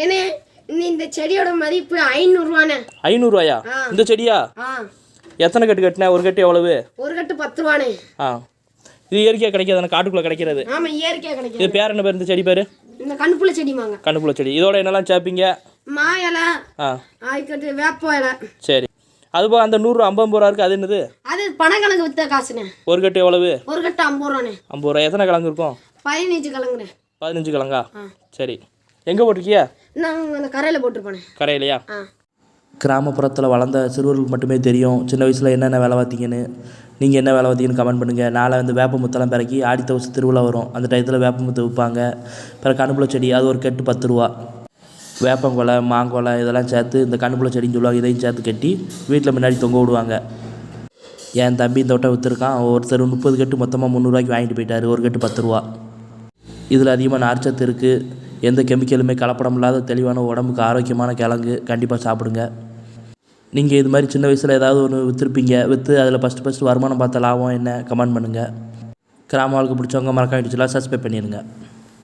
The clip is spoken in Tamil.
ஏனே இந்த செடியோட மதிப்பு 500 ரூபானே. 500 ரூபாயா இந்த செடியா? எத்தனை கட்டு கட்டின? ஒரு கட்டு எவ்வளவு? ஒரு கட்டு 10 ரூபானே. இது இயற்கையாக கிடைக்காது, காட்டுக்குள்ளே கிடைக்கிறது. ஆமாம், இயற்கையாக கிடைக்கும். இது பேர் என்ன பேர்? இந்த செடி பேர் இந்த கண்ணுப்புள்ள செடிமாங்க. கண்ணுப்புள்ள செடி. இதோட என்னெல்லாம் சேர்ப்பீங்க? மா இலை, அதுக்கட்டு வேப்ப இலை. சரி. அதுபோக அந்த 100 ரூபா 50 ரூபா இருக்குது, அது என்னது? அது பணக்கிழங்கு வித்த காசுண்ணே. ஒரு கட்டு எவ்வளவு? ஒரு கட்டு 50 ரூபாண்ணே. 50 ரூபா. எத்தனை கிழங்கு இருக்கும்? 15 கிழங்குண்ணே. 15 கிழங்கா? சரி. எங்கே போட்டிருக்கியா? நான் அந்த கரையில் போட்டிருப்பேனே. கரையிலையா? கிராமப்புறத்தில் வளர்ந்த சிறுவர்களுக்கு மட்டுமே தெரியும் சின்ன வயசில் என்னென்ன வேலை பார்த்தீங்கன்னு. நீங்கள் என்ன வேலை பார்த்தீங்கன்னு கமெண்ட் பண்ணுங்கள். நாளை வந்து வேப்பமுத்தெல்லாம் பிறக்கி ஆடித்தவசு திருவிழா வரும், அந்த டயத்தில் வேப்பமுத்து விற்பாங்க. பிறகு கண்ணுப்புள்ள செடி, அது ஒரு கட்டு 10 ரூபா. வேப்பங்கொலை, மாங்கொலை இதெல்லாம் சேர்த்து இந்த கண்ணுப்புள்ள செடின்னு சொல்லுவாங்க. இதையும் சேர்த்து கட்டி வீட்டில் முன்னாடி தொங்க விடுவாங்க. என் தம்பி இந்த வட்டம் விற்றுருக்கான். ஒருத்தர் 30 கட்டு மொத்தமாக 300 ரூபாய்க்கு வாங்கிட்டு போயிட்டார். ஒரு கட்டு 10 ரூபா. இதில் அதிகமாக நார்ச்சத்து இருக்குது. எந்த கெமிக்கலுமே கலப்படம் இல்லாத தெளிவான உடம்புக்கு ஆரோக்கியமான கிழங்கு. கண்டிப்பாக சாப்பிடுங்க. நீங்கள் இது மாதிரி சின்ன வயசில் ஏதாவது ஒன்று விற்றுருப்பீங்க. விற்று அதில் ஃபஸ்ட்டு வருமானம் பார்த்த லாபம் என்ன? கமெண்ட் பண்ணுங்கள். கிராம வாழ்க்கை பிடிச்சவங்க மறக்காம சப்ஸ்கிரைப் பண்ணிடுங்க.